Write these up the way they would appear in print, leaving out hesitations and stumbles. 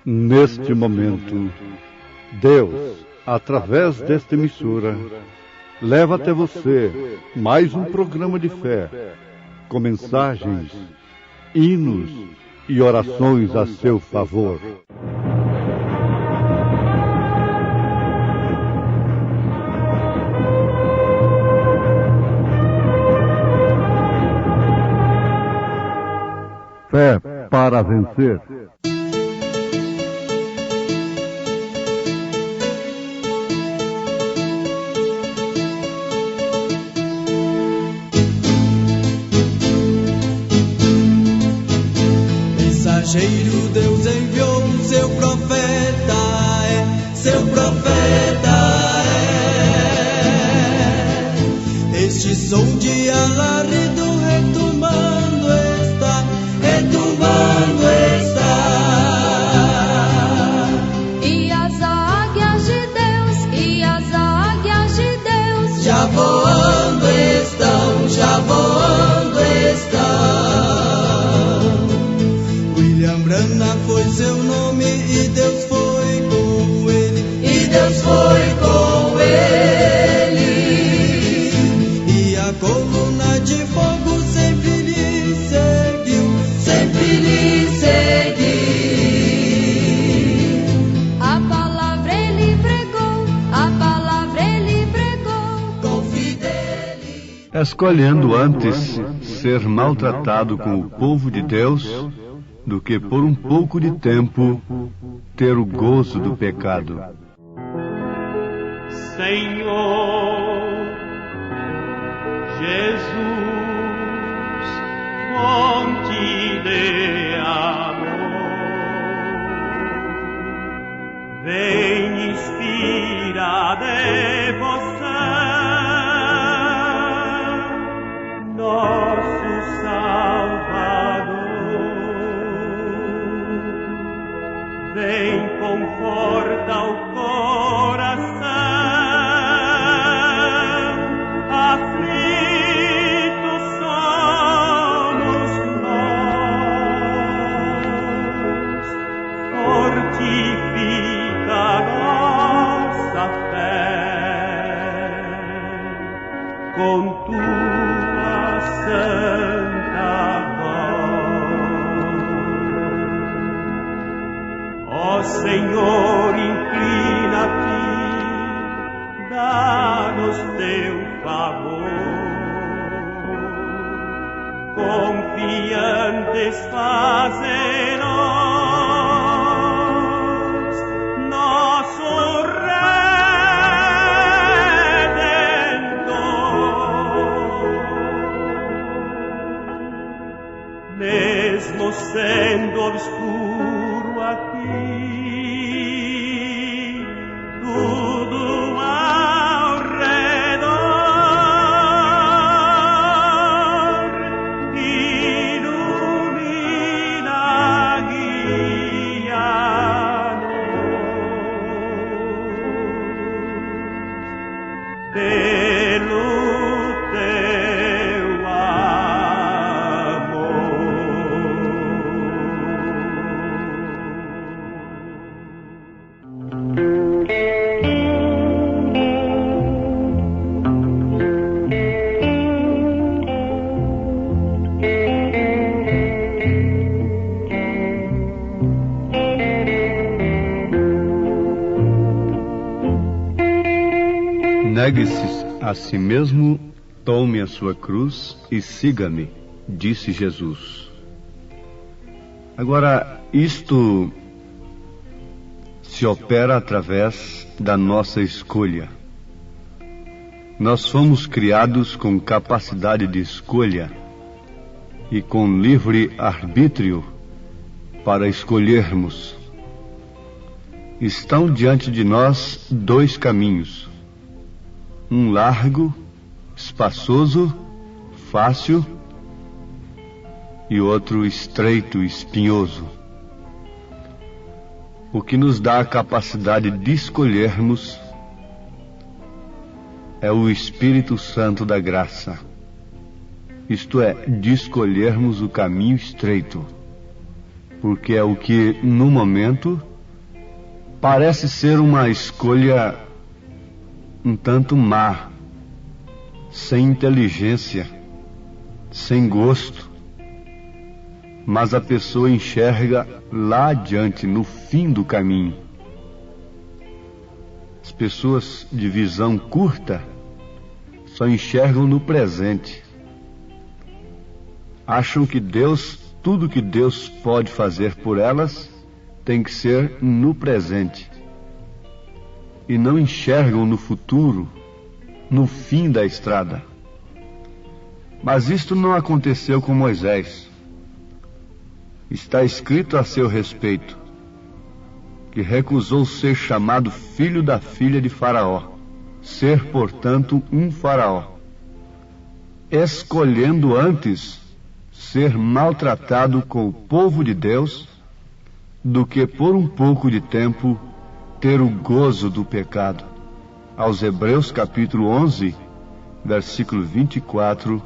Neste momento, Deus, através desta emissora, leva até você mais um programa de fé, com mensagens, hinos e orações a seu favor. Fé para vencer. Mensageiro Deus enviou seu profeta, seu profeta é. Este som de alarido retumbando está, retumbando está. E as águias de Deus, e as águias de Deus já voando estão, já voando estão. Brana foi seu nome e Deus foi com ele, e Deus foi com ele. E a coluna de fogo sempre lhe seguiu, sempre lhe seguiu. A palavra ele pregou, a palavra ele pregou com fidelidade. Escolhendo antes ser maltratado com o povo de Deus do que por um pouco de tempo ter o gozo do pecado. Senhor Jesus, fonte de amor, vem inspira devoção, nosso Salvador. Vem, conforta o coração, aflitos somos nós, fortifica nossa fé com tua santa voz. Ó Senhor, inclina-te, dá-nos teu favor. Confiantes faze-nos nosso Redentor. Mesmo sendo obscuro aqui, tudo ao redor ilumina, guia-nos pelo teu amor. Negue-se a si mesmo, tome a sua cruz e siga-me, disse Jesus. Agora, isto se opera através da nossa escolha. Nós fomos criados com capacidade de escolha e com livre arbítrio para escolhermos. Estão diante de nós dois caminhos. Um largo, espaçoso, fácil, e outro estreito, espinhoso. O que nos dá a capacidade de escolhermos é o Espírito Santo da graça. Isto é, de escolhermos o caminho estreito, porque é o que, no momento, parece ser uma escolha um tanto má, sem inteligência, sem gosto. Mas a pessoa enxerga lá adiante, no fim do caminho. As pessoas de visão curta só enxergam no presente. Acham que tudo que Deus pode fazer por elas tem que ser no presente. E não enxergam no futuro, no fim da estrada. Mas isto não aconteceu com Moisés. Está escrito a seu respeito que recusou ser chamado filho da filha de Faraó, ser, portanto, um faraó, escolhendo antes ser maltratado com o povo de Deus do que por um pouco de tempo ter o gozo do pecado. Aos Hebreus capítulo 11, versículo 24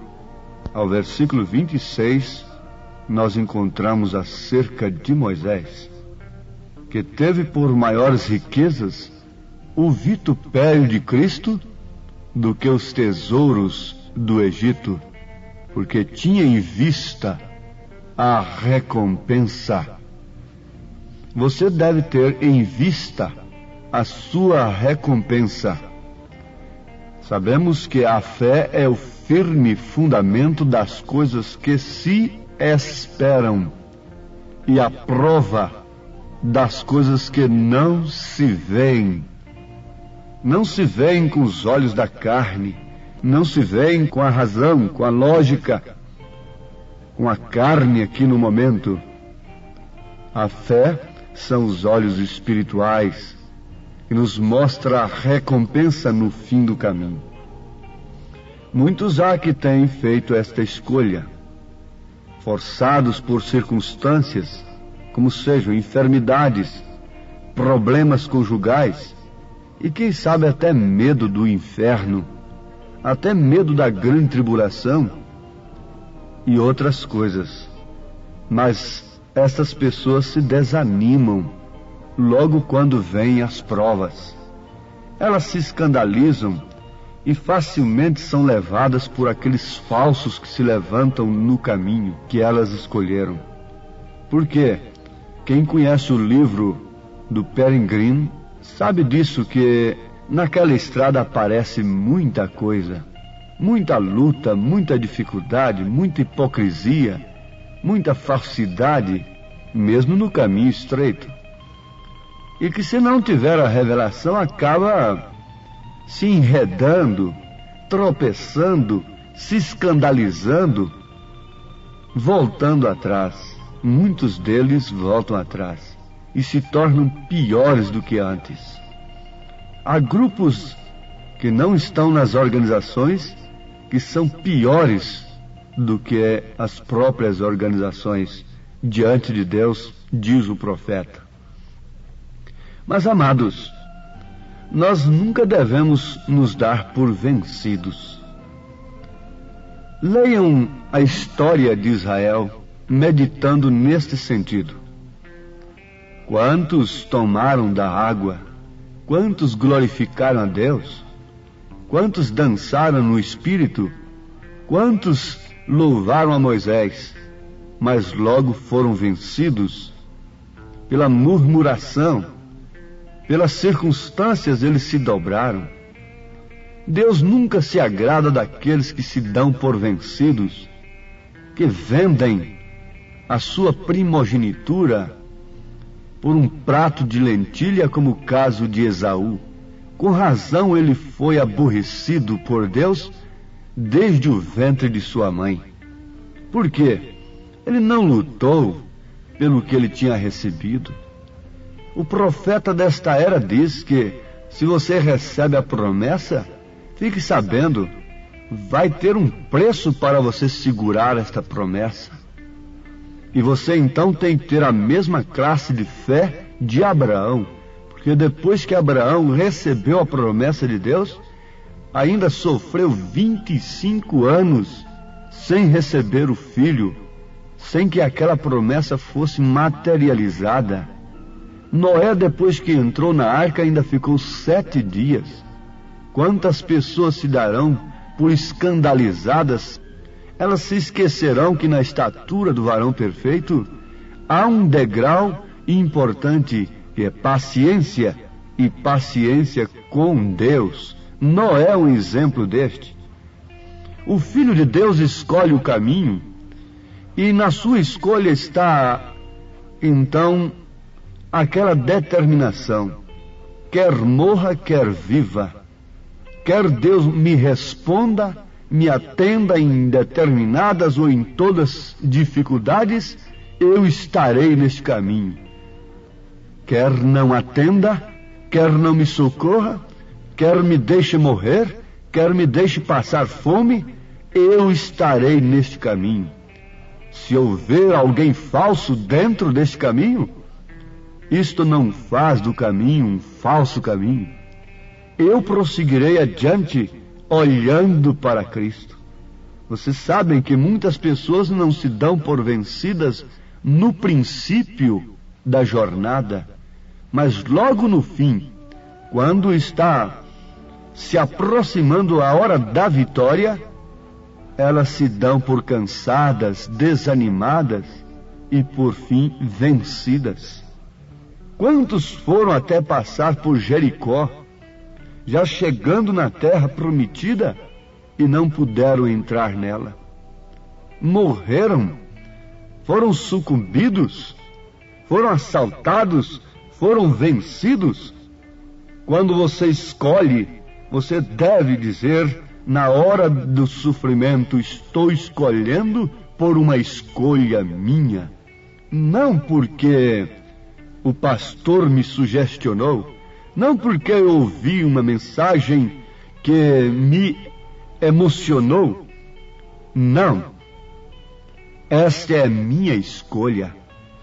ao versículo 26, nós encontramos acerca de Moisés, que teve por maiores riquezas o vitupério de Cristo do que os tesouros do Egito, porque tinha em vista a recompensa. Você deve ter em vista a sua recompensa. Sabemos que a fé é o firme fundamento das coisas que se esperam e a prova das coisas que não se veem. Não se veem com os olhos da carne, não se veem com a razão, com a lógica, com a carne aqui no momento. A fé são os olhos espirituais que nos mostra a recompensa no fim do caminho. Muitos há que têm feito esta escolha, forçados por circunstâncias, como sejam enfermidades, problemas conjugais e quem sabe até medo do inferno, até medo da grande tribulação e outras coisas. Mas essas pessoas se desanimam logo quando vêm as provas. Elas se escandalizam e facilmente são levadas por aqueles falsos que se levantam no caminho que elas escolheram. Por quê? Quem conhece o livro do Peregrine sabe disso, que naquela estrada aparece muita coisa, muita luta, muita dificuldade, muita hipocrisia, muita falsidade, mesmo no caminho estreito. E que se não tiver a revelação, acaba se enredando, tropeçando, se escandalizando, voltando atrás. Muitos deles voltam atrás e se tornam piores do que antes. Há grupos que não estão nas organizações que são piores do que as próprias organizações diante de Deus, diz o profeta. Mas, amados, nós nunca devemos nos dar por vencidos. Leiam a história de Israel meditando neste sentido. Quantos tomaram da água? Quantos glorificaram a Deus? Quantos dançaram no Espírito? Quantos louvaram a Moisés? Mas logo foram vencidos pela murmuração, pelas circunstâncias eles se dobraram. Deus nunca se agrada daqueles que se dão por vencidos, que vendem a sua primogenitura por um prato de lentilha, como o caso de Esaú. Com razão ele foi aborrecido por Deus desde o ventre de sua mãe. Por quê? Ele não lutou pelo que ele tinha recebido. O profeta desta era diz que se você recebe a promessa, fique sabendo, vai ter um preço para você segurar esta promessa. E você então tem que ter a mesma classe de fé de Abraão, porque depois que Abraão recebeu a promessa de Deus, ainda sofreu 25 anos sem receber o filho, sem que aquela promessa fosse materializada. Noé, depois que entrou na arca, ainda ficou 7 dias. Quantas pessoas se darão por escandalizadas? Elas se esquecerão que na estatura do varão perfeito há um degrau importante, que é paciência, e paciência com Deus. Noé é um exemplo deste. O Filho de Deus escolhe o caminho, e na sua escolha está, então, aquela determinação. Quer morra, quer viva. Quer Deus me responda, me atenda em determinadas ou em todas dificuldades, eu estarei neste caminho. Quer não atenda, quer não me socorra, quer me deixe morrer, quer me deixe passar fome, eu estarei neste caminho. Se houver alguém falso dentro deste caminho, isto não faz do caminho um falso caminho. Eu prosseguirei adiante olhando para Cristo. Vocês sabem que muitas pessoas não se dão por vencidas no princípio da jornada, mas logo no fim, quando está se aproximando a hora da vitória, elas se dão por cansadas, desanimadas e por fim vencidas. Quantos foram até passar por Jericó, já chegando na terra prometida, e não puderam entrar nela? Morreram, foram sucumbidos, foram assaltados, foram vencidos. Quando você escolhe, você deve dizer, na hora do sofrimento, estou escolhendo por uma escolha minha, não porque o pastor me sugestionou, não porque eu ouvi uma mensagem que me emocionou. Não. Esta é a minha escolha.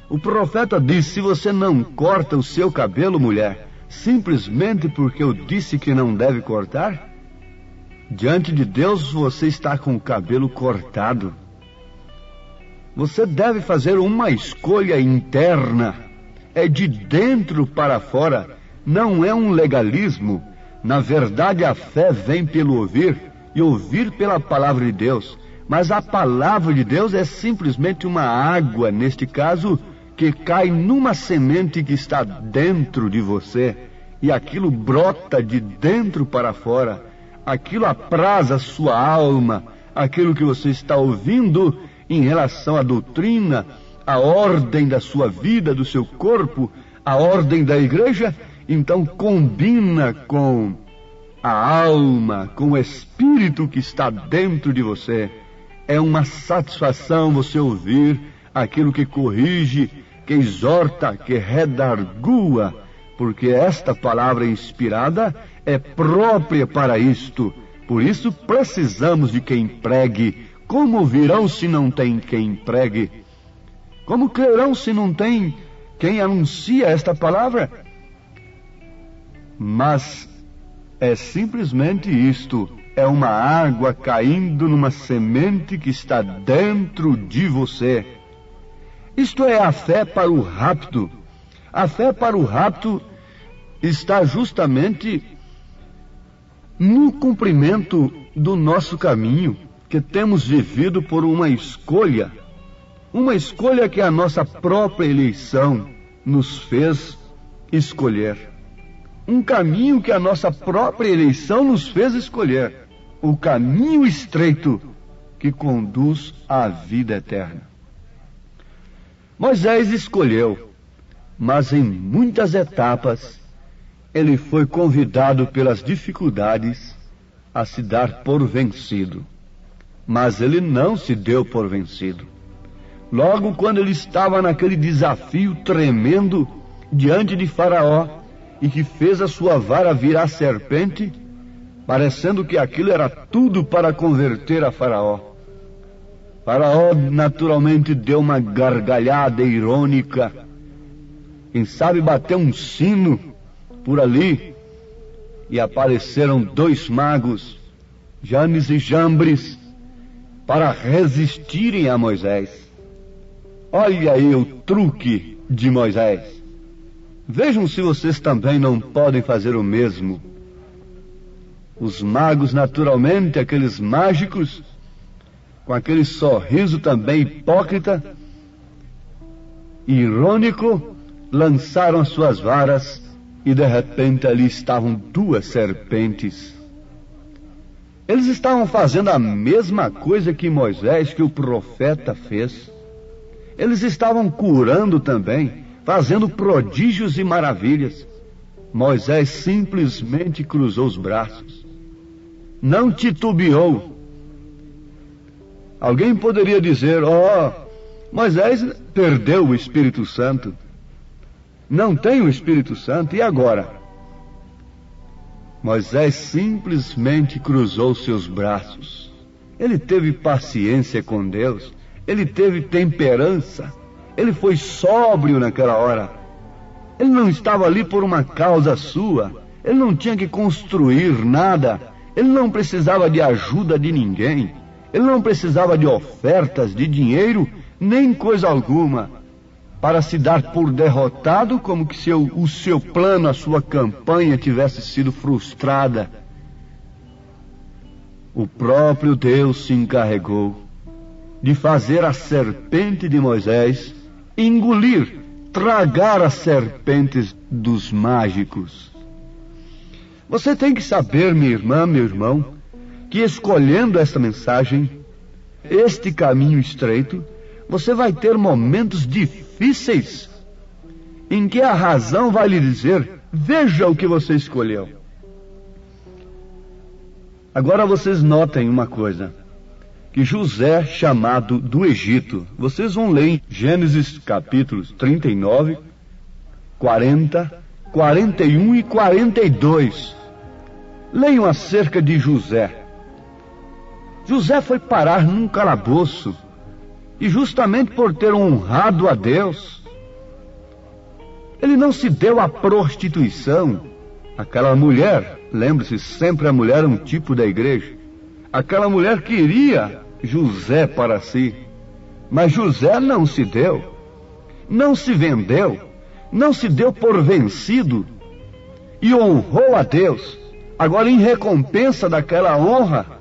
O profeta disse: se você não corta o seu cabelo, mulher, simplesmente porque eu disse que não deve cortar, diante de Deus você está com o cabelo cortado. Você deve fazer uma escolha interna. É de dentro para fora. Não é um legalismo. Na verdade, a fé vem pelo ouvir, e ouvir pela palavra de Deus. Mas a palavra de Deus é simplesmente uma água, neste caso, que cai numa semente que está dentro de você, e aquilo brota de dentro para fora. Aquilo apraz a sua alma, aquilo que você está ouvindo em relação à doutrina, à ordem da sua vida, do seu corpo, a ordem da igreja, então combina com a alma, com o espírito que está dentro de você. É uma satisfação você ouvir aquilo que corrige, que exorta, que redargua, porque esta palavra inspirada é própria para isto. Por isso precisamos de quem pregue. Como ouvirão se não tem quem pregue? Como crerão se não tem quem anuncia esta palavra? Mas é simplesmente isto. É uma água caindo numa semente que está dentro de você. Isto é a fé para o rapto. A fé para o rapto está justamente no cumprimento do nosso caminho, que temos vivido por uma escolha que a nossa própria eleição nos fez escolher. Um caminho que a nossa própria eleição nos fez escolher. O caminho estreito que conduz à vida eterna. Moisés escolheu, mas em muitas etapas ele foi convidado pelas dificuldades a se dar por vencido. Mas ele não se deu por vencido. Logo quando ele estava naquele desafio tremendo diante de Faraó, e que fez a sua vara virar serpente, parecendo que aquilo era tudo para converter a Faraó. Faraó naturalmente deu uma gargalhada irônica. Quem sabe bateu um sino por ali, e apareceram 2 magos, Janes e Jambres, para resistirem a Moisés. Olha aí o truque de Moisés. Vejam se vocês também não podem fazer o mesmo. Os magos, naturalmente, aqueles mágicos, com aquele sorriso também hipócrita, irônico, lançaram as suas varas e de repente ali estavam 2 serpentes. Eles estavam fazendo a mesma coisa que Moisés, que o profeta fez. Eles estavam curando também, fazendo prodígios e maravilhas. Moisés simplesmente cruzou os braços. Não titubeou. Alguém poderia dizer, Moisés perdeu o Espírito Santo. Não tem o Espírito Santo, e agora? Moisés simplesmente cruzou seus braços. Ele teve paciência com Deus. Ele teve temperança. Ele foi sóbrio naquela hora. Ele não estava ali por uma causa sua. Ele não tinha que construir nada. Ele não precisava de ajuda de ninguém. Ele não precisava de ofertas, de dinheiro, nem coisa alguma, para se dar por derrotado, como que o seu plano, a sua campanha tivesse sido frustrada. O próprio Deus se encarregou de fazer a serpente de Moisés engolir, tragar as serpentes dos mágicos. Você tem que saber, minha irmã, meu irmão, que escolhendo esta mensagem, este caminho estreito, você vai ter momentos difíceis em que a razão vai lhe dizer, veja o que você escolheu. Agora vocês notem uma coisa, que José, chamado do Egito, vocês vão ler em Gênesis capítulos 39, 40, 41 e 42. Leiam acerca de José. José foi parar num calabouço, e justamente por ter honrado a Deus, ele não se deu à prostituição. Aquela mulher, lembre-se, sempre a mulher é um tipo da igreja. Aquela mulher queria José para si, mas José não se deu, não se vendeu, não se deu por vencido e honrou a Deus. Agora, em recompensa daquela honra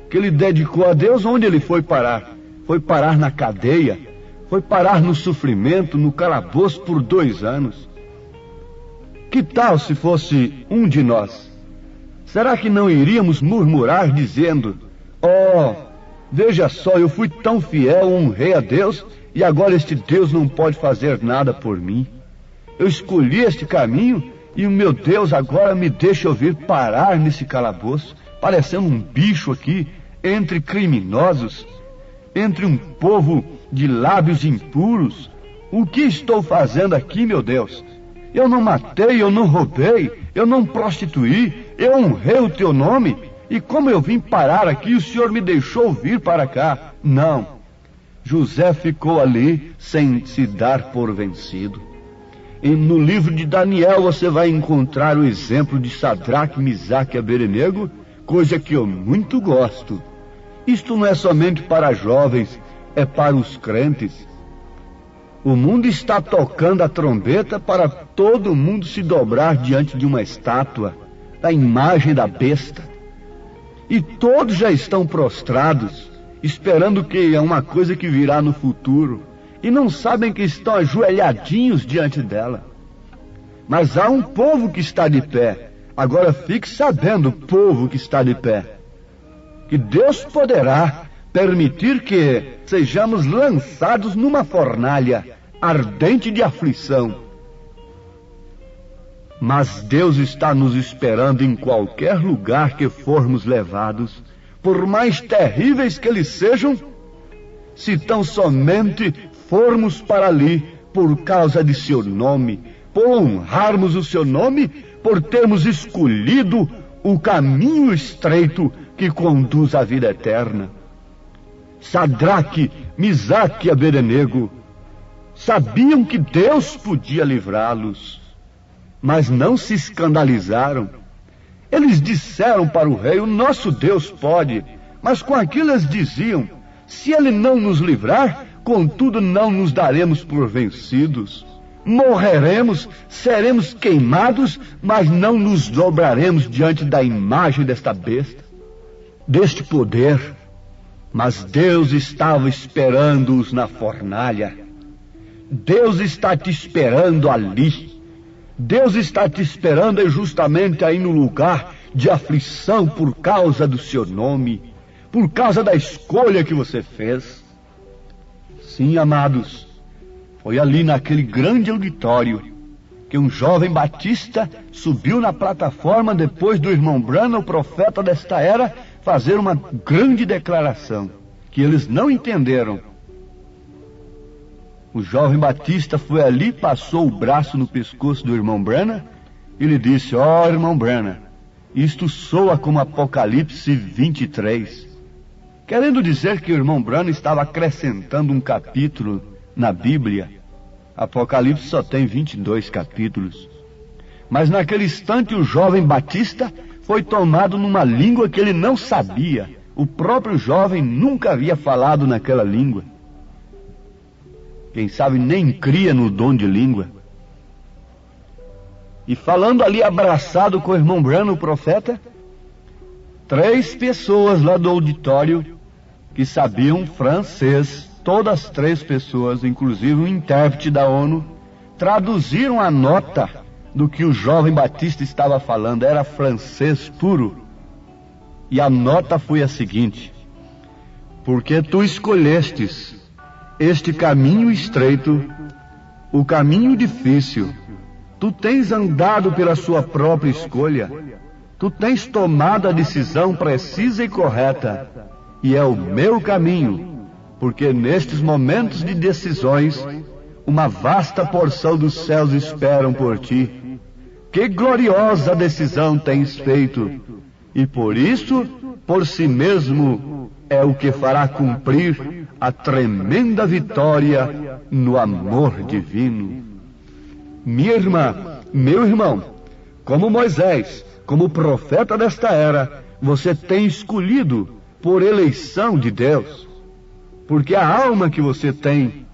que ele dedicou a Deus, onde ele foi parar? Foi parar na cadeia, foi parar no sofrimento, no calabouço por 2 anos. Que tal se fosse um de nós? Será que não iríamos murmurar dizendo, veja só, eu fui tão fiel, honrei a Deus, e agora este Deus não pode fazer nada por mim. Eu escolhi este caminho, e o meu Deus agora me deixa eu vir parar nesse calabouço, parecendo um bicho aqui, entre criminosos, entre um povo de lábios impuros. O que estou fazendo aqui, meu Deus? Eu não matei, eu não roubei, eu não prostituí, eu honrei o teu nome, e como eu vim parar aqui, o Senhor me deixou vir para cá. Não, José ficou ali sem se dar por vencido. E no livro de Daniel você vai encontrar o exemplo de Sadraque, Misaque e Abednego, coisa que eu muito gosto. Isto não é somente para jovens, é para os crentes. O mundo está tocando a trombeta para todo mundo se dobrar diante de uma estátua, da imagem da besta. E todos já estão prostrados, esperando que é uma coisa que virá no futuro, e não sabem que estão ajoelhadinhos diante dela. Mas há um povo que está de pé. Agora fique sabendo, povo que está de pé, que Deus poderá permitir que sejamos lançados numa fornalha ardente de aflição. Mas Deus está nos esperando em qualquer lugar que formos levados, por mais terríveis que eles sejam, se tão somente formos para ali por causa de seu nome, por honrarmos o seu nome, por termos escolhido o caminho estreito que conduz à vida eterna. Sadraque, Misaque e Abednego sabiam que Deus podia livrá-los, mas não se escandalizaram. Eles disseram para o rei, o nosso Deus pode, mas com aquilo eles diziam, se ele não nos livrar, contudo não nos daremos por vencidos. Morreremos, seremos queimados, mas não nos dobraremos diante da imagem desta besta, deste poder. Mas Deus estava esperando-os na fornalha. Deus está te esperando ali. Deus está te esperando justamente aí no lugar de aflição por causa do seu nome, por causa da escolha que você fez. Sim, amados, foi ali naquele grande auditório que um jovem batista subiu na plataforma depois do irmão Branham, o profeta desta era, fazer uma grande declaração que eles não entenderam. O jovem batista foi ali, passou o braço no pescoço do irmão Branham e lhe disse: ó, irmão Branham, isto soa como Apocalipse 23. Querendo dizer que o irmão Branham estava acrescentando um capítulo na Bíblia. Apocalipse só tem 22 capítulos. Mas naquele instante o jovem batista foi tomado numa língua que ele não sabia. O próprio jovem nunca havia falado naquela língua. Quem sabe nem cria no dom de língua. E falando ali abraçado com o irmão Branham, o profeta, 3 pessoas lá do auditório que sabiam francês, todas 3 pessoas, inclusive um intérprete da ONU, traduziram a nota do que o jovem batista estava falando. Era francês puro. E a nota foi a seguinte: porque tu escolhestes este caminho estreito, o caminho difícil, tu tens andado pela sua própria escolha, tu tens tomado a decisão precisa e correta, e é o meu caminho, porque nestes momentos de decisões, uma vasta porção dos céus esperam por ti. Que gloriosa decisão tens feito! E por isso, por si mesmo, é o que fará cumprir a tremenda vitória no amor divino. Minha irmã, meu irmão, como Moisés, como profeta desta era, você tem escolhido por eleição de Deus, porque a alma que você tem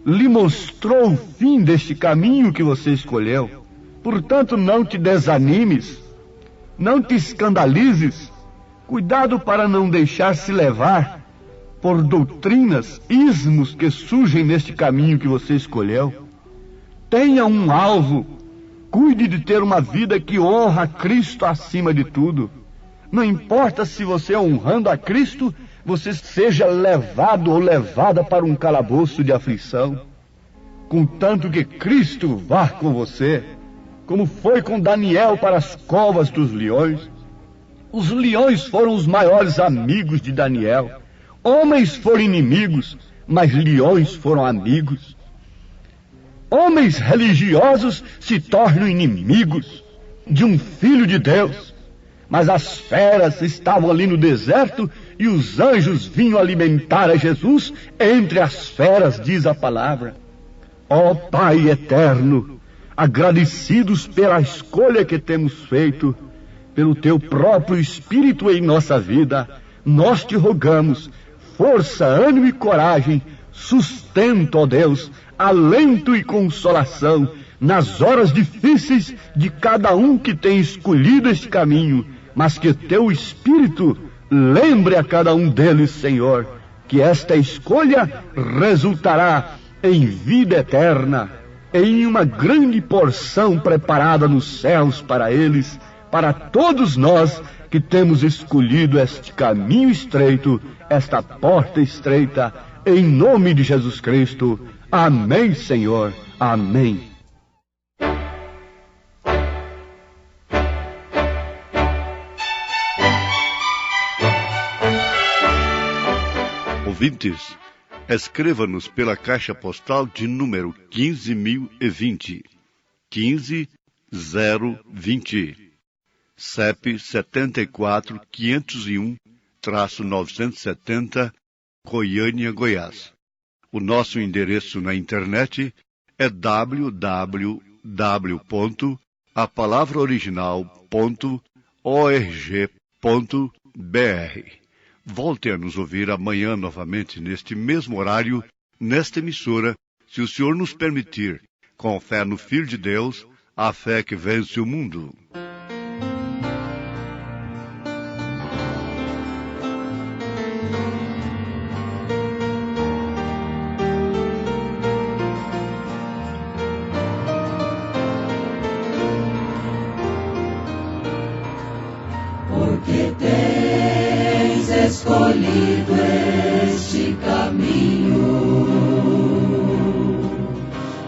lhe mostrou o fim deste caminho que você escolheu. Portanto, não te desanimes, não te escandalizes, cuidado para não deixar-se levar por doutrinas, ismos que surgem neste caminho que você escolheu. Tenha um alvo, cuide de ter uma vida que honra a Cristo acima de tudo. Não importa se você, honrando a Cristo, você seja levado ou levada para um calabouço de aflição, contanto que Cristo vá com você, como foi com Daniel para as covas dos leões. Os leões foram os maiores amigos de Daniel. Homens foram inimigos, mas leões foram amigos. Homens religiosos se tornam inimigos de um filho de Deus, mas as feras estavam ali no deserto e os anjos vinham alimentar a Jesus entre as feras, diz a palavra. Ó Pai eterno, agradecidos pela escolha que temos feito, pelo teu próprio Espírito em nossa vida, nós te rogamos força, ânimo e coragem, sustento, ó Deus, alento e consolação nas horas difíceis de cada um que tem escolhido este caminho, mas que teu Espírito lembre a cada um deles, Senhor, que esta escolha resultará em vida eterna, em uma grande porção preparada nos céus para eles, para todos nós que temos escolhido este caminho estreito, esta porta estreita, em nome de Jesus Cristo. Amém, Senhor. Amém. Ouvintes, escreva-nos pela caixa postal de número 15.020, 15020, CEP 74.501-970, Goiânia, Goiás. O nosso endereço na internet é www.apalavraoriginal.org.br. Volte a nos ouvir amanhã novamente neste mesmo horário, nesta emissora, se o Senhor nos permitir, Com fé no Filho de Deus, a fé que vence o mundo. Porque tens escolhido este caminho,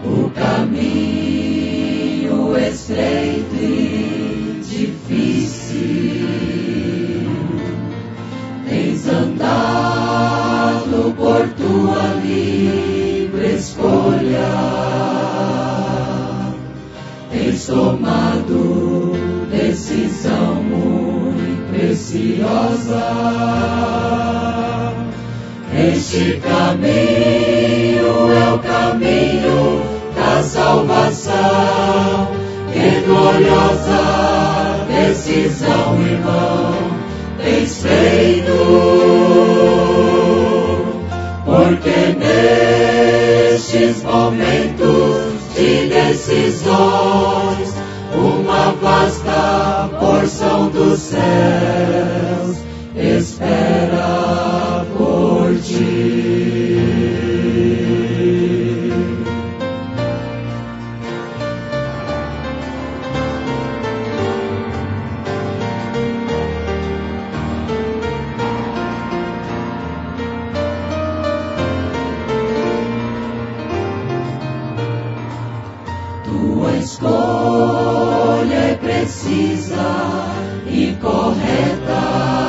o caminho estreito e difícil. Tens andado por tua livre escolha, tens tomado decisão muito preciosa. Este caminho é o caminho da salvação. Que gloriosa decisão, irmão, tens feito, porque nestes momentos de decisões, uma vasta porção dos céus espera por ti. Tua escolha é precisa e correta.